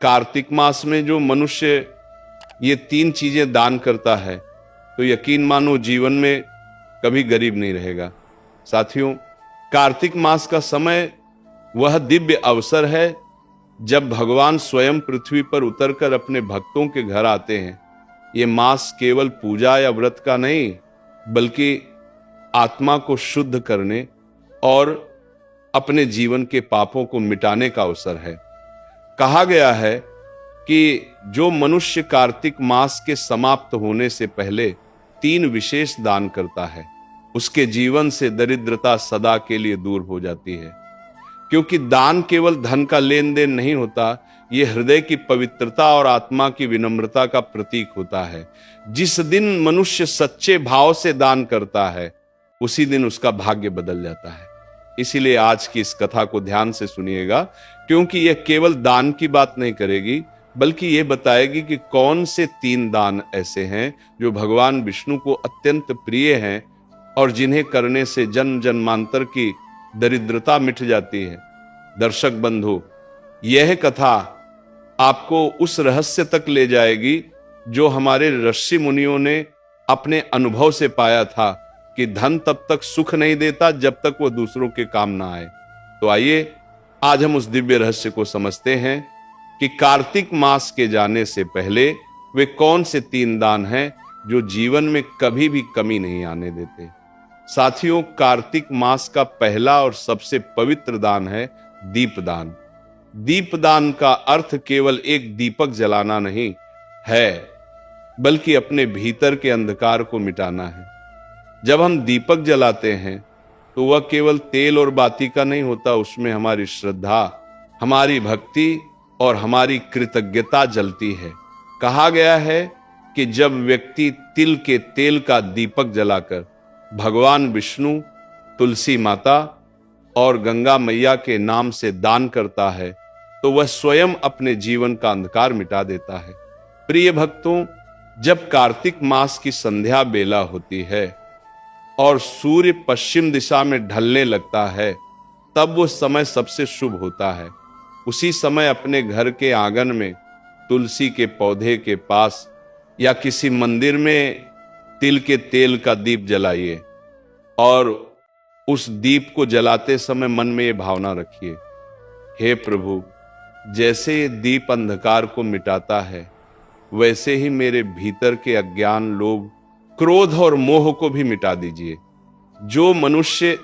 कार्तिक मास में जो मनुष्य ये 3 चीजें दान करता है तो यकीन मानो जीवन में कभी गरीब नहीं रहेगा। साथियों, कार्तिक मास का समय वह दिव्य अवसर है जब भगवान स्वयं पृथ्वी पर उतरकर अपने भक्तों के घर आते हैं। ये मास केवल पूजा या व्रत का नहीं, बल्कि आत्मा को शुद्ध करने और अपने जीवन के पापों को मिटाने का अवसर है। कहा गया है कि जो मनुष्य कार्तिक मास के समाप्त होने से पहले 3 विशेष दान करता है, उसके जीवन से दरिद्रता सदा के लिए दूर हो जाती है। क्योंकि दान केवल धन का लेन देन नहीं होता, यह हृदय की पवित्रता और आत्मा की विनम्रता का प्रतीक होता है। जिस दिन मनुष्य सच्चे भाव से दान करता है, उसी दिन उसका भाग्य बदल जाता है। इसीलिए आज की इस कथा को ध्यान से सुनिएगा, क्योंकि यह केवल दान की बात नहीं करेगी, बल्कि यह बताएगी कि कौन से 3 दान ऐसे हैं जो भगवान विष्णु को अत्यंत प्रिय हैं और जिन्हें करने से जन्म जन्मांतर की दरिद्रता मिट जाती है। दर्शक बंधु, यह कथा आपको उस रहस्य तक ले जाएगी जो हमारे ऋषि मुनियों ने अपने अनुभव से पाया था कि धन तब तक सुख नहीं देता जब तक वह दूसरों के काम ना आए। तो आइए आज हम उस दिव्य रहस्य को समझते हैं कि कार्तिक मास के जाने से पहले वे कौन से 3 दान हैं जो जीवन में कभी भी कमी नहीं आने देते। साथियों, कार्तिक मास का पहला और सबसे पवित्र दान है दीपदान। दीपदान का अर्थ केवल एक दीपक जलाना नहीं है, बल्कि अपने भीतर के अंधकार को मिटाना है। जब हम दीपक जलाते हैं तो वह केवल तेल और बाती का नहीं होता, उसमें हमारी श्रद्धा, हमारी भक्ति और हमारी कृतज्ञता जलती है। कहा गया है कि जब व्यक्ति तिल के तेल का दीपक जलाकर भगवान विष्णु, तुलसी माता और गंगा मैया के नाम से दान करता है तो वह स्वयं अपने जीवन का अंधकार मिटा देता है। प्रिय भक्तों, जब कार्तिक मास की संध्या बेला होती है और सूर्य पश्चिम दिशा में ढलने लगता है, तब वो समय सबसे शुभ होता है। उसी समय अपने घर के आंगन में तुलसी के पौधे के पास या किसी मंदिर में तिल के तेल का दीप जलाइए और उस दीप को जलाते समय मन में ये भावना रखिए, हे प्रभु, जैसे ये दीप अंधकार को मिटाता है, वैसे ही मेरे भीतर के अज्ञान, लोभ, क्रोध और मोह को भी मिटा दीजिए। जो मनुष्य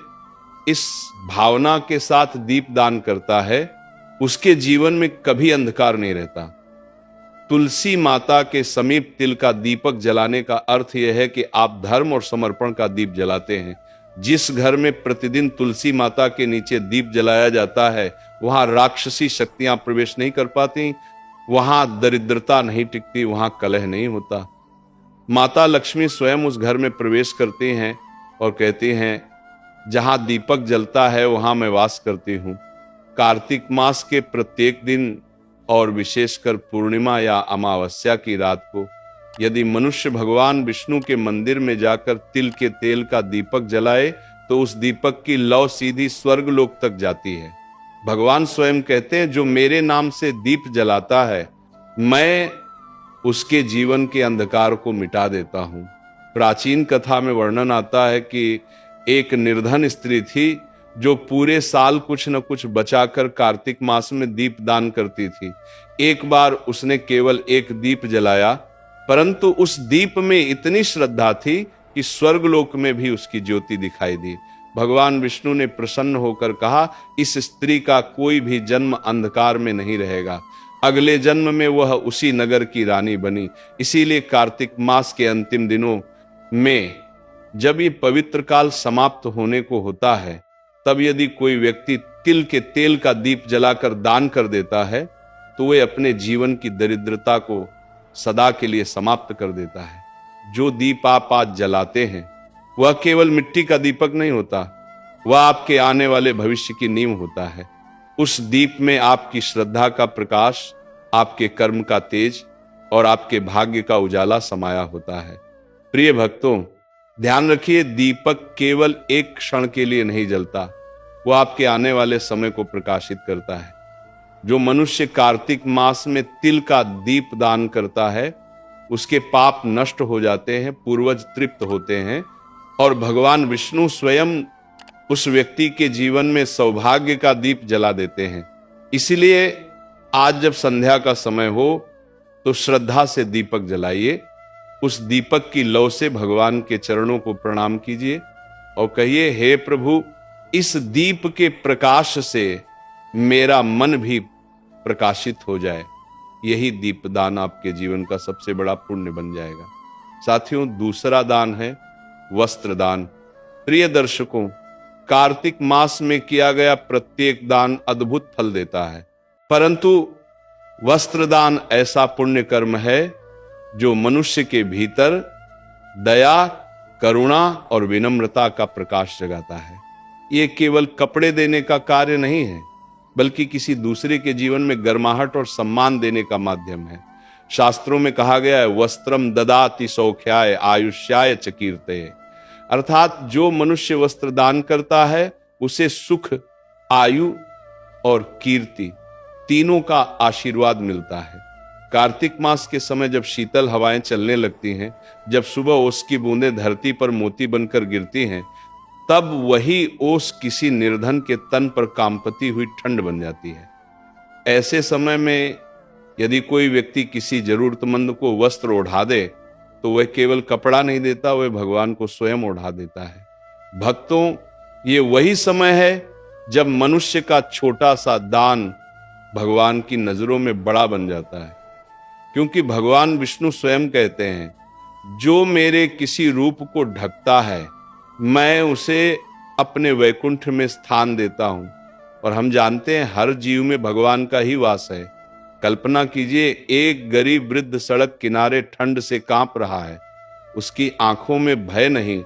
इस भावना के साथ दीप दान करता है, उसके जीवन में कभी अंधकार नहीं रहता। तुलसी माता के समीप तिल का दीपक जलाने का अर्थ यह है कि आप धर्म और समर्पण का दीप जलाते हैं। जिस घर में प्रतिदिन तुलसी माता के नीचे दीप जलाया जाता है, वहां राक्षसी शक्तियां प्रवेश नहीं कर पाती, वहां दरिद्रता नहीं टिकती, वहां कलह नहीं होता। माता लक्ष्मी स्वयं उस घर में प्रवेश करती हैं और कहती हैं, जहां दीपक जलता है वहां मैं वास करती हूं। कार्तिक मास के प्रत्येक दिन और विशेषकर पूर्णिमा या अमावस्या की रात को यदि मनुष्य भगवान विष्णु के मंदिर में जाकर तिल के तेल का दीपक जलाए तो उस दीपक की लौ सीधी स्वर्ग लोक तक जाती है। भगवान स्वयं कहते हैं, जो मेरे नाम से दीप जलाता है, मैं उसके जीवन के अंधकार को मिटा देता हूं। प्राचीन कथा में वर्णन आता है कि एक निर्धन स्त्री थी जो पूरे साल कुछ न कुछ बचाकर कार्तिक मास में दीप दान करती थी। एक बार उसने केवल एक दीप जलाया, परंतु उस दीप में इतनी श्रद्धा थी कि स्वर्गलोक में भी उसकी ज्योति दिखाई दी। भगवान विष्णु ने प्रसन्न होकर कहा, इस स्त्री का कोई भी जन्म अंधकार में नहीं रहेगा। अगले जन्म में वह उसी नगर की रानी बनी। इसीलिए कार्तिक मास के अंतिम दिनों में जब ये पवित्र काल समाप्त होने को होता है, तब यदि कोई व्यक्ति तिल के तेल का दीप जलाकर दान कर देता है तो वह अपने जीवन की दरिद्रता को सदा के लिए समाप्त कर देता है। जो दीप आप आज जलाते हैं वह केवल मिट्टी का दीपक नहीं होता, वह आपके आने वाले भविष्य की नींव होता है। उस दीप में आपकी श्रद्धा का प्रकाश, आपके कर्म का तेज और आपके भाग्य का उजाला समाया होता है। प्रिय भक्तों, ध्यान रखिए, दीपक केवल एक क्षण के लिए नहीं जलता, वह आपके आने वाले समय को प्रकाशित करता है। जो मनुष्य कार्तिक मास में तिल का दीप दान करता है उसके पाप नष्ट हो जाते हैं, पूर्वज तृप्त होते हैं और भगवान विष्णु स्वयं उस व्यक्ति के जीवन में सौभाग्य का दीप जला देते हैं। इसलिए आज जब संध्या का समय हो तो श्रद्धा से दीपक जलाइए, उस दीपक की लौ से भगवान के चरणों को प्रणाम कीजिए और कहिए, हे प्रभु, इस दीप के प्रकाश से मेरा मन भी प्रकाशित हो जाए। यही दीपदान आपके जीवन का सबसे बड़ा पुण्य बन जाएगा। साथियों, दूसरा दान है वस्त्र दान। प्रिय दर्शकों, कार्तिक मास में किया गया प्रत्येक दान अद्भुत फल देता है, परंतु वस्त्र दान ऐसा पुण्य कर्म है जो मनुष्य के भीतर दया, करुणा और विनम्रता का प्रकाश जगाता है। ये केवल कपड़े देने का कार्य नहीं है, बल्कि किसी दूसरे के जीवन में गर्माहट और सम्मान देने का माध्यम है। शास्त्रों में कहा गया है, वस्त्रम ददाति सौख्याय आयुष्याय च कीर्तये, अर्थात जो मनुष्य वस्त्र दान करता है उसे सुख, आयु और कीर्ति तीनों का आशीर्वाद मिलता है। कार्तिक मास के समय जब शीतल हवाएं चलने लगती हैं, जब सुबह ओस की बूंदें धरती पर मोती बनकर गिरती हैं, तब वही ओस किसी निर्धन के तन पर कांपती हुई ठंड बन जाती है। ऐसे समय में यदि कोई व्यक्ति किसी जरूरतमंद को वस्त्र ओढ़ा दे तो वह केवल कपड़ा नहीं देता, वह भगवान को स्वयं ओढ़ा देता है। भक्तों, ये वही समय है जब मनुष्य का छोटा सा दान भगवान की नजरों में बड़ा बन जाता है, क्योंकि भगवान विष्णु स्वयं कहते हैं, जो मेरे किसी रूप को ढकता है मैं उसे अपने वैकुंठ में स्थान देता हूं। और हम जानते हैं हर जीव में भगवान का ही वास है। कल्पना कीजिए, एक गरीब वृद्ध सड़क किनारे ठंड से कांप रहा है, उसकी आंखों में भय नहीं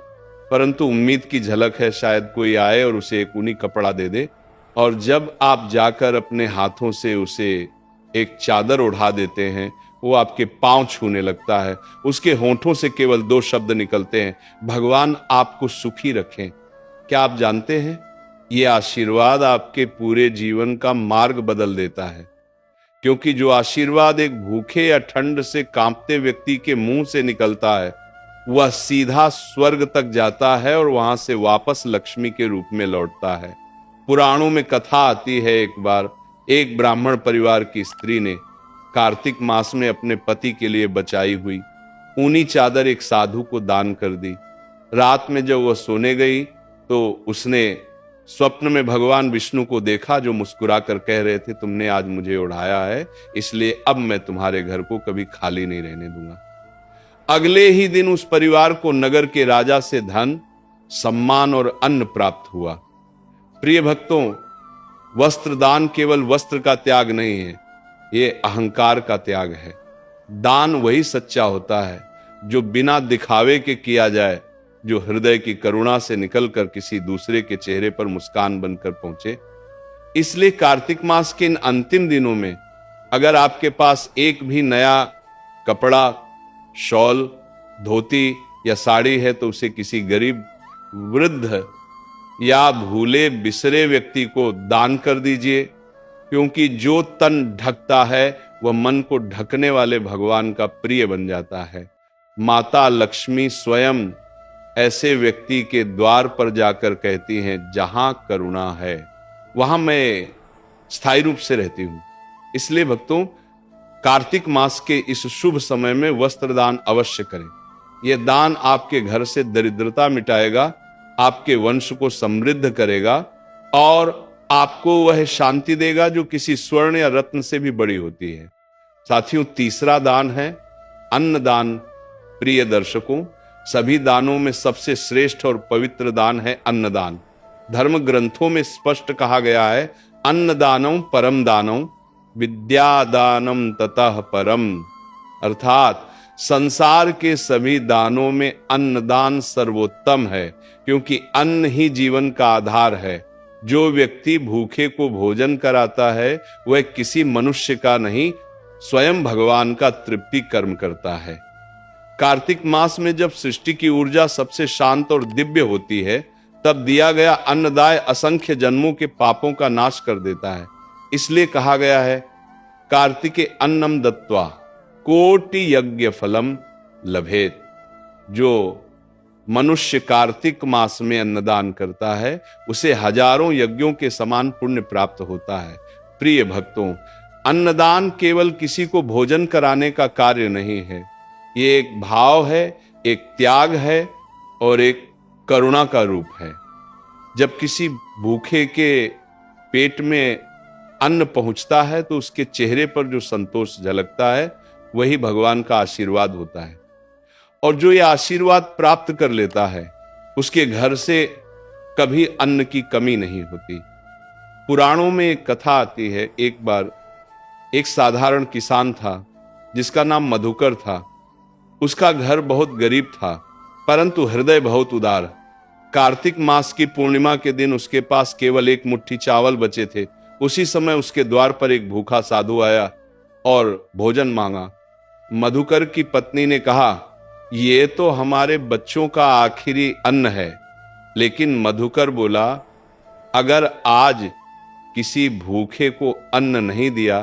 परंतु उम्मीद की झलक है, शायद कोई आए और उसे एक ऊनी कपड़ा दे दे। और जब आप जाकर अपने हाथों से उसे एक चादर ओढ़ा देते हैं, वो आपके पांव छूने लगता है, उसके होंठों से केवल 2 शब्द निकलते हैं, भगवान आपको सुखी रखें। क्या आप जानते हैं, ये आशीर्वाद आपके पूरे जीवन का मार्ग बदल देता है, क्योंकि जो आशीर्वाद एक भूखे या ठंड से कांपते व्यक्ति के मुंह से निकलता है वह सीधा स्वर्ग तक जाता है और वहां से वापस लक्ष्मी के रूप में लौटता है। पुराणों में कथा आती है, एक बार एक ब्राह्मण परिवार की स्त्री ने कार्तिक मास में अपने पति के लिए बचाई हुई ऊनी चादर एक साधु को दान कर दी। रात में जब वह सोने गई तो उसने स्वप्न में भगवान विष्णु को देखा, जो मुस्कुरा कर कह रहे थे, तुमने आज मुझे उड़ाया है, इसलिए अब मैं तुम्हारे घर को कभी खाली नहीं रहने दूंगा। अगले ही दिन उस परिवार को नगर के राजा से धन, सम्मान और अन्न प्राप्त हुआ। प्रिय भक्तों, वस्त्र दान केवल वस्त्र का त्याग नहीं है, ये अहंकार का त्याग है। दान वही सच्चा होता है जो बिना दिखावे के किया जाए, जो हृदय की करुणा से निकलकर किसी दूसरे के चेहरे पर मुस्कान बनकर पहुंचे। इसलिए कार्तिक मास के इन अंतिम दिनों में अगर आपके पास एक भी नया कपड़ा, शॉल, धोती या साड़ी है तो उसे किसी गरीब, वृद्ध या भूले बिसरे व्यक्ति को दान कर दीजिए, क्योंकि जो तन ढकता है वह मन को ढकने वाले भगवान का प्रिय बन जाता है। माता लक्ष्मी स्वयं ऐसे व्यक्ति के द्वार पर जाकर कहती हैं, जहां करुणा है वहां मैं स्थायी रूप से रहती हूं। इसलिए भक्तों, कार्तिक मास के इस शुभ समय में वस्त्र दान अवश्य करें। यह दान आपके घर से दरिद्रता मिटाएगा, आपके वंश को समृद्ध करेगा और आपको वह शांति देगा जो किसी स्वर्ण या रत्न से भी बड़ी होती है। साथियों, तीसरा दान है अन्नदान। प्रिय दर्शकों, सभी दानों में सबसे श्रेष्ठ और पवित्र दान है अन्नदान। धर्म ग्रंथों में स्पष्ट कहा गया है, अन्नदानम परम दानम विद्यादानम ततः परम, अर्थात संसार के सभी दानों में अन्नदान सर्वोत्तम है, क्योंकि अन्न ही जीवन का आधार है। जो व्यक्ति भूखे को भोजन कराता है वह किसी मनुष्य का नहीं, स्वयं भगवान का तृप्ति कर्म करता है। कार्तिक मास में जब सृष्टि की ऊर्जा सबसे शांत और दिव्य होती है, तब दिया गया अन्नदाय असंख्य जन्मों के पापों का नाश कर देता है। इसलिए कहा गया है कार्तिके अन्नम दत्वा कोटि यज्ञ फलम लभेत। जो मनुष्य कार्तिक मास में अन्नदान करता है उसे हजारों यज्ञों के समान पुण्य प्राप्त होता है। प्रिय भक्तों, अन्नदान केवल किसी को भोजन कराने का कार्य नहीं है, ये एक भाव है, एक त्याग है और एक करुणा का रूप है। जब किसी भूखे के पेट में अन्न पहुंचता है तो उसके चेहरे पर जो संतोष झलकता है वही भगवान का आशीर्वाद होता है। और जो ये आशीर्वाद प्राप्त कर लेता है उसके घर से कभी अन्न की कमी नहीं होती। पुराणों में एक कथा आती है, एक बार एक साधारण किसान था जिसका नाम मधुकर था। उसका घर बहुत गरीब था परंतु हृदय बहुत उदार। कार्तिक मास की पूर्णिमा के दिन उसके पास केवल एक मुट्ठी चावल बचे थे। उसी समय उसके द्वार पर एक भूखा साधु आया और भोजन मांगा। मधुकर की पत्नी ने कहा, ये तो हमारे बच्चों का आखिरी अन्न है। लेकिन मधुकर बोला, अगर आज किसी भूखे को अन्न नहीं दिया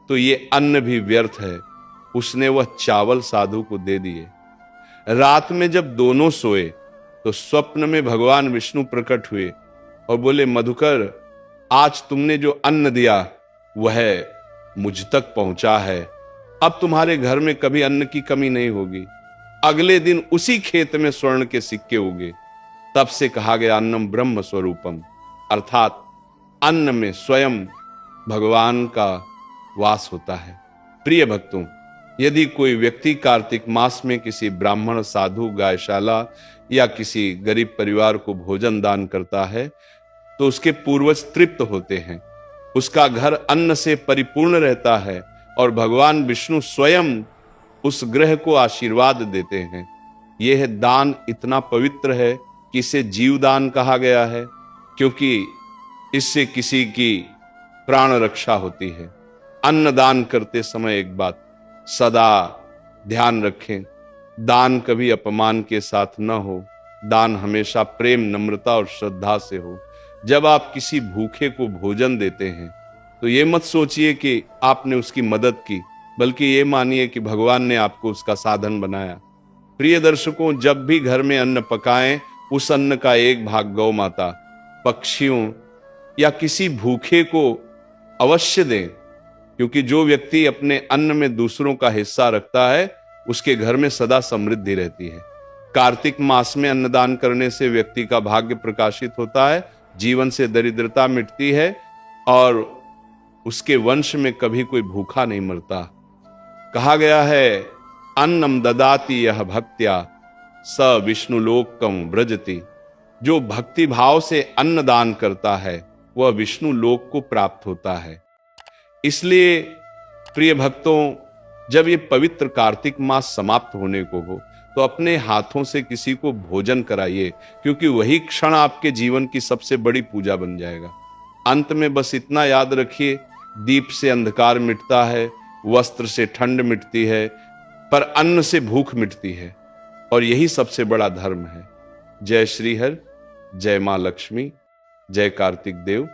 तो ये अन्न भी व्यर्थ है। उसने वह चावल साधु को दे दिए। रात में जब दोनों सोए तो स्वप्न में भगवान विष्णु प्रकट हुए और बोले, मधुकर, आज तुमने जो अन्न दिया वह मुझ तक पहुंचा है। अब तुम्हारे घर में कभी अन्न की कमी नहीं होगी। अगले दिन उसी खेत में स्वर्ण के सिक्के उगे। तब से कहा गया अन्नम ब्रह्म स्वरूपम, अर्थात अन्न में स्वयं भगवान का वास होता है। प्रिय भक्तों, यदि कोई व्यक्ति कार्तिक मास में किसी ब्राह्मण, साधु, गायशाला या किसी गरीब परिवार को भोजन दान करता है तो उसके पूर्वज तृप्त होते हैं, उसका घर अन्न से परिपूर्ण रहता है और भगवान विष्णु स्वयं उस ग्रह को आशीर्वाद देते हैं। यह दान इतना पवित्र है कि इसे जीवदान कहा गया है, क्योंकि इससे किसी की प्राण रक्षा होती है। अन्न दान करते समय एक बात सदा ध्यान रखें, दान कभी अपमान के साथ न हो। दान हमेशा प्रेम, नम्रता और श्रद्धा से हो। जब आप किसी भूखे को भोजन देते हैं तो ये मत सोचिए कि आपने उसकी मदद की, बल्कि ये मानिए कि भगवान ने आपको उसका साधन बनाया। प्रिय दर्शकों, जब भी घर में अन्न पकाएं, उस अन्न का एक भाग गौ माता, पक्षियों या किसी भूखे को अवश्य दें, क्योंकि जो व्यक्ति अपने अन्न में दूसरों का हिस्सा रखता है उसके घर में सदा समृद्धि रहती है। कार्तिक मास में अन्नदान करने से व्यक्ति का भाग्य प्रकाशित होता है, जीवन से दरिद्रता मिटती है और उसके वंश में कभी कोई भूखा नहीं मरता। कहा गया है, अन्नम ददाति यह भक्त्या स विष्णु लोकम व्रजति। जो भक्ति भाव से अन्न दान करता है वह विष्णु लोक को प्राप्त होता है। इसलिए प्रिय भक्तों, जब ये पवित्र कार्तिक मास समाप्त होने को हो तो अपने हाथों से किसी को भोजन कराइए, क्योंकि वही क्षण आपके जीवन की सबसे बड़ी पूजा बन जाएगा। अंत में बस इतना याद रखिए, दीप से अंधकार मिटता है, वस्त्र से ठंड मिटती है, पर अन्न से भूख मिटती है, और यही सबसे बड़ा धर्म है। जय श्री हर, जय मां लक्ष्मी, जय कार्तिक देव।